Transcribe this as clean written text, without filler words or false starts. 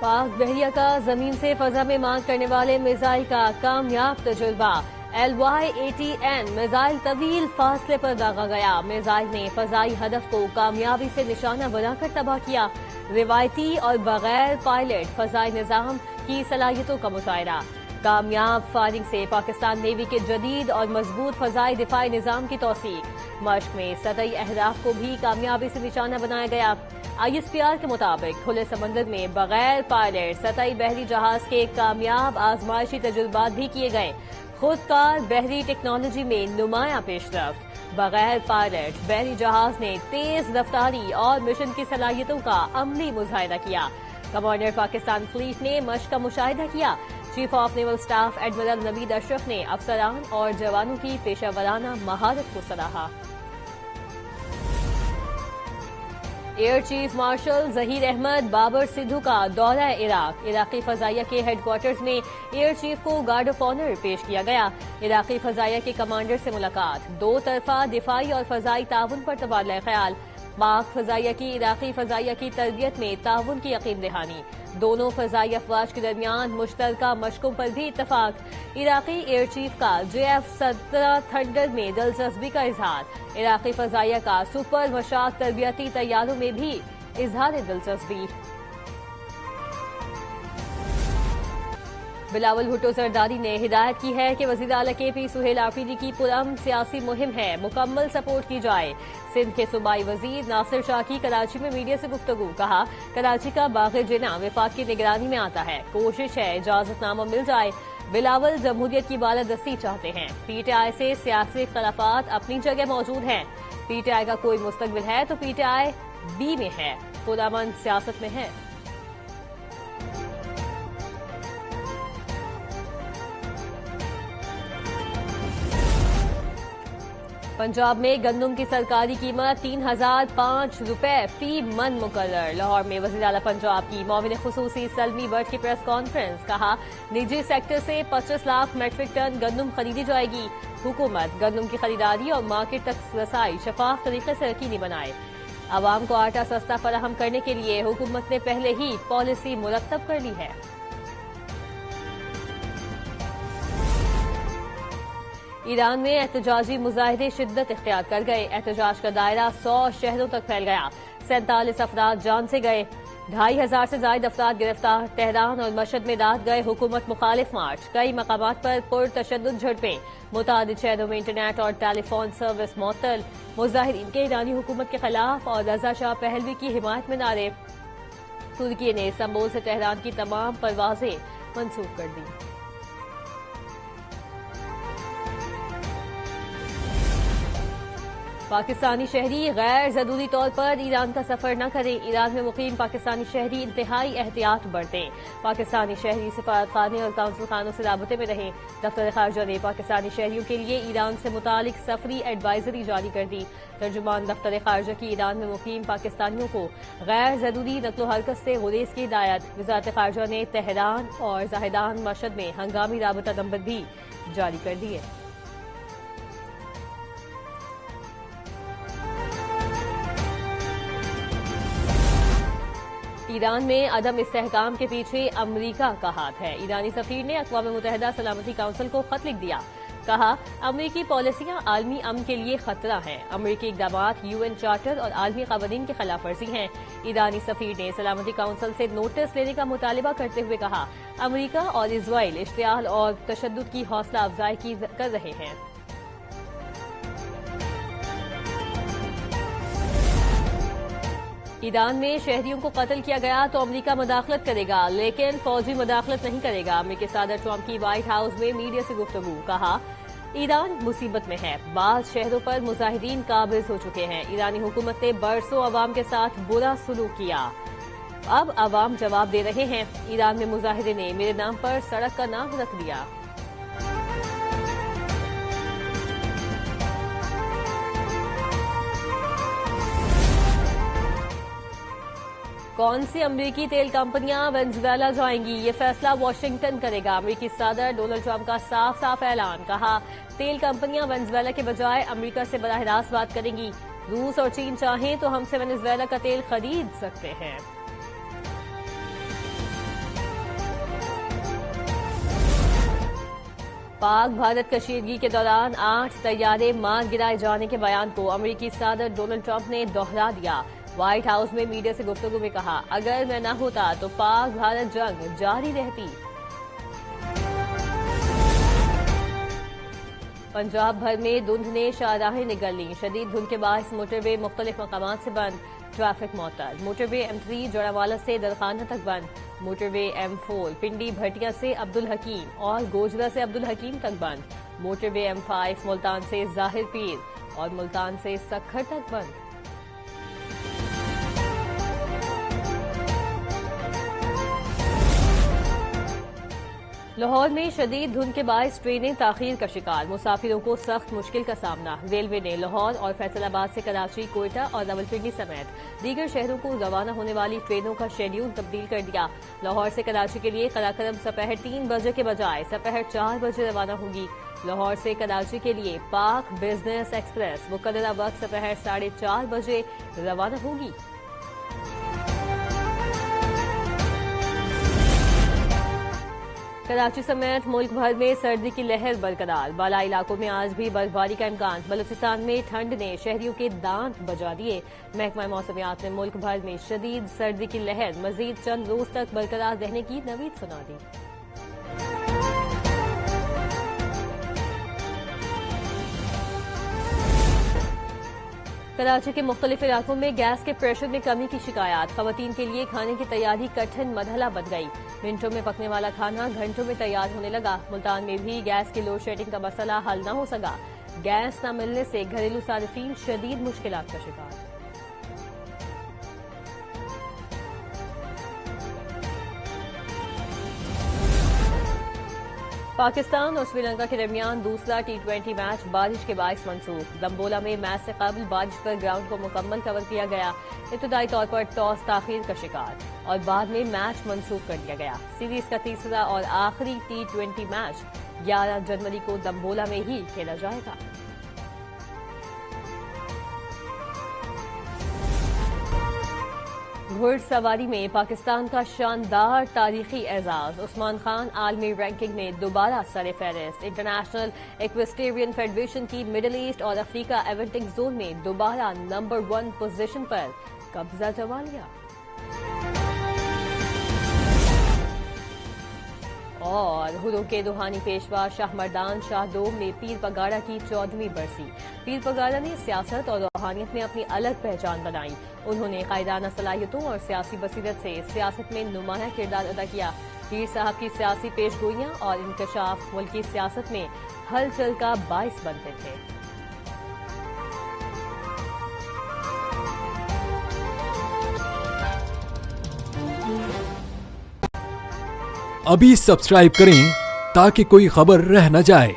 پاک بحریہ کا زمین سے فضا میں مارک کرنے والے میزائل کا کامیاب تجربہ LY-80N میزائل طویل فاصلے پر داغا گیا. میزائل نے فضائی ہدف کو کامیابی سے نشانہ بنا کر تباہ کیا. روایتی اور بغیر پائلٹ فضائی نظام کی صلاحیتوں کا مظاہرہ. کامیاب فائرنگ سے پاکستان نیوی کے جدید اور مضبوط فضائی دفاعی نظام کی توثیق. مشق میں سطحی اہداف کو بھی کامیابی سے نشانہ بنایا گیا. ISPR کے مطابق کھلے سمندر میں بغیر پائلٹ سطحی بحری جہاز کے کامیاب آزمائشی تجربات بھی کیے گئے. خودکار بحری ٹیکنالوجی میں نمایاں پیش رفت. بغیر پائلٹ بحری جہاز نے تیز رفتاری اور مشن کی صلاحیتوں کا عملی مظاہرہ کیا. کمانڈر پاکستان فلیٹ نے مشق کا مشاہدہ کیا. Chief of naval staff admiral Naveed Ashraf نے افسران اور جوانوں کی پیشہ ورانہ مہارت کو سراہا. Air chief marshal Zaheer Ahmed Babar Sidhu کا دورہ عراق. عراقی فضائیہ کے ہیڈ کوارٹرز میں ایئر چیف کو گارڈ آف آنر پیش کیا گیا. عراقی فضائیہ کے کمانڈر سے ملاقات. دو طرفہ دفاعی اور فضائی تعاون پر تبادلہ خیال. پاک فضائیہ کی عراقی فضائیہ کی تربیت میں تعاون کی یقین دہانی. دونوں فضائی افواج کے درمیان مشترکہ مشقوں پر بھی اتفاق. عراقی ایئر چیف کا JF-17 تھنڈر میں دلچسپی کا اظہار. عراقی فضائیہ کا سپر مشاق تربیتی طیاروں میں بھی اظہار دلچسپی. بلاول بھٹو زرداری نے ہدایت کی ہے کہ وزیر اعلی KP سہیل آفریدی کی پرامن سیاسی مہم ہے، مکمل سپورٹ کی جائے. سندھ کے صوبائی وزیر ناصر شاہ کی کراچی میں میڈیا سے گفتگو. کہا کراچی کا باغ جناح وفاق کی نگرانی میں آتا ہے، کوشش ہے اجازت نامہ مل جائے. بلاول جمہوریت کی بالادستی چاہتے ہیں. PTI سے سیاسی اختلافات اپنی جگہ موجود ہیں. PTI کا کوئی مستقبل ہے تو PTI B میں ہے، پرامن سیاست میں ہے. پنجاب میں گندم کی سرکاری قیمت 3005 روپے فی من مقرر. لاہور میں وزیر اعلی پنجاب کی معاون خصوصی سلمی بٹ کی پریس کانفرنس. کہا نجی سیکٹر سے 25 لاکھ میٹرک ٹن گندم خریدی جائے گی. حکومت گندم کی خریداری اور مارکیٹ تک رسائی شفاف طریقے سے یقینی بنائے. عوام کو آٹا سستا فراہم کرنے کے لیے حکومت نے پہلے ہی پالیسی مرتب کر لی ہے. ایران میں احتجاجی مظاہرے شدت اختیار کر گئے. احتجاج کا دائرہ 100 شہروں تک پھیل گیا. 47 افراد جان سے گئے. 2500 سے زائد افراد گرفتار. تہران اور مشہد میں رات گئے حکومت مخالف مارچ. کئی مقامات پر پرتشدد جھڑپیں. متعدد شہروں میں انٹرنیٹ اور ٹیلی فون سروس معطل. مظاہرین کے ایرانی حکومت کے خلاف اور رضا شاہ پہلوی کی حمایت میں نعرے. ترکی نے استنبول سے تہران کی تمام پروازیں منسوخ کر دی. پاکستانی شہری غیر ضروری طور پر ایران کا سفر نہ کریں. ایران میں مقیم پاکستانی شہری انتہائی احتیاط برتیں. پاکستانی شہری سفارت خانے اور قونصل خانوں سے رابطے میں رہیں. دفتر خارجہ نے پاکستانی شہریوں کے لیے ایران سے متعلق سفری ایڈوائزری جاری کر دی. ترجمان دفتر خارجہ کی ایران میں مقیم پاکستانیوں کو غیر ضروری نقل و حرکت سے گریز کی ہدایت. وزارت خارجہ نے تہران اور زاہدان مشہد میں ہنگامی رابطہ نمبر بھی جاری کر دیے. ایران میں عدم استحکام کے پیچھے امریکہ کا ہاتھ ہے. ایرانی سفیر نے اقوام متحدہ سلامتی کونسل کو خط لکھ دیا. کہا امریکی پالیسیاں عالمی امن کے لیے خطرہ ہیں. امریکی اقدامات UN چارٹر اور عالمی قوانین کی خلاف ورزی ہیں. ایرانی سفیر نے سلامتی کونسل سے نوٹس لینے کا مطالبہ کرتے ہوئے کہا امریکہ اور اسرائیل اشتعال اور تشدد کی حوصلہ افزائی کر رہے ہیں. ایران میں شہریوں کو قتل کیا گیا تو امریکہ مداخلت کرے گا لیکن فوجی مداخلت نہیں کرے گا. امریکی صدر ٹرمپ کی وائٹ ہاؤس میں میڈیا سے گفتگو. کہا ایران مصیبت میں ہے. بعض شہروں پر مظاہرین قابض ہو چکے ہیں. ایرانی حکومت نے برسوں عوام کے ساتھ برا سلوک کیا. اب عوام جواب دے رہے ہیں. ایران میں مظاہرے نے میرے نام پر سڑک کا نام رکھ دیا. کون سی امریکی تیل کمپنیاں وینزویلا جائیں گی یہ فیصلہ واشنگٹن کرے گا. امریکی صدر ڈونلڈ ٹرمپ کا صاف اعلان. کہا تیل کمپنیاں وینزویلا کے بجائے امریکہ سے براہ راست بات کریں گی. روس اور چین چاہیں تو ہم سے وینزویلا کا تیل خرید سکتے ہیں. پاک بھارت کشیدگی کے دوران 8 طیارے مار گرائے جانے کے بیان کو امریکی صدر ڈونلڈ ٹرمپ نے دوہرا دیا۔ وائٹ ہاؤس میں میڈیا سے گفتگو میں کہا، اگر میں نہ ہوتا تو پاک بھارت جنگ جاری رہتی۔ پنجاب بھر میں دھند نے شاہراہیں نگل لی، شدید دھند کے باعث موٹر وے مختلف مقامات سے بند، ٹریفک معطل۔ موٹر وے M3 جوڑاوالا سے درخانہ تک بند، موٹر وے M4 پنڈی بھٹیا سے عبدالحکیم اور گوجرا سے عبدالحکیم تک بند، موٹر وے M5 ملتان سے ظاہر پیر اور ملتان سے سکھر تک بند۔ لاہور میں شدید دھند کے باعث ٹرینیں تاخیر کا شکار، مسافروں کو سخت مشکل کا سامنا۔ ریلوے نے لاہور اور فیصل آباد سے کراچی، کوئٹہ اور راولپنڈی سمیت دیگر شہروں کو روانہ ہونے والی ٹرینوں کا شیڈول تبدیل کر دیا۔ لاہور سے کراچی کے لیے قراقرم سپہر 3 بجے کے بجائے سپہر 4 بجے روانہ ہوگی۔ لاہور سے کراچی کے لیے پاک بزنس ایکسپریس مقررہ وقت سپہر 4:30 بجے روانہ ہوگی۔ کراچی سمیت ملک بھر میں سردی کی لہر برقرار، بالائی علاقوں میں آج بھی برفباری کا امکان۔ بلوچستان میں ٹھنڈ نے شہریوں کے دانت بجا دیے، محکمہ موسمیات نے ملک بھر میں شدید سردی کی لہر مزید چند روز تک برقرار رہنے کی نوید سنا دی۔ کراچی کے مختلف علاقوں میں گیس کے پریشر میں کمی کی شکایات، خواتین کے لیے کھانے کی تیاری کٹھن مرحلہ بن گئی، منٹوں میں پکنے والا کھانا گھنٹوں میں تیار ہونے لگا۔ ملتان میں بھی گیس کی لوڈ شیڈنگ کا مسئلہ حل نہ ہو سکا، گیس نہ ملنے سے گھریلو صارفین شدید مشکلات کا شکار۔ پاکستان اور سری لنکا کے درمیان دوسرا T20 میچ بارش کے باعث منسوخ، دمبولا میں میچ سے قبل بارش پر گراؤنڈ کو مکمل کور کیا گیا، ابتدائی طور پر ٹاس تاخیر کا شکار اور بعد میں میچ منسوخ کر دیا گیا۔ سیریز کا تیسرا اور آخری T20 میچ 11 جنوری کو دمبولا میں ہی کھیلا جائے گا۔ گھڑ سواری میں پاکستان کا شاندار تاریخی اعزاز، عثمان خان عالمی رینکنگ میں دوبارہ سر فہرست، انٹرنیشنل ایکویسٹیرین فیڈریشن کی مڈل ایسٹ اور افریقہ ایونٹنگ زون میں دوبارہ نمبر 1 پوزیشن پر قبضہ جما لیا۔ اور ہروں کے روحانی پیشوا شاہ مردان شاہ دوم نے پیر پگاڑا کی 14ویں برسی۔ پیر پگاڑا نے سیاست اور روحانیت میں اپنی الگ پہچان بنائی، انہوں نے قائدانہ صلاحیتوں اور سیاسی بصیرت سے سیاست میں نمایاں کردار ادا کیا۔ پیر صاحب کی سیاسی پیش گوئیاں اور انکشاف ملکی سیاست میں ہلچل کا باعث بنتے تھے۔ ابھی سبسکرائب کریں تاکہ کوئی خبر رہ نہ جائے۔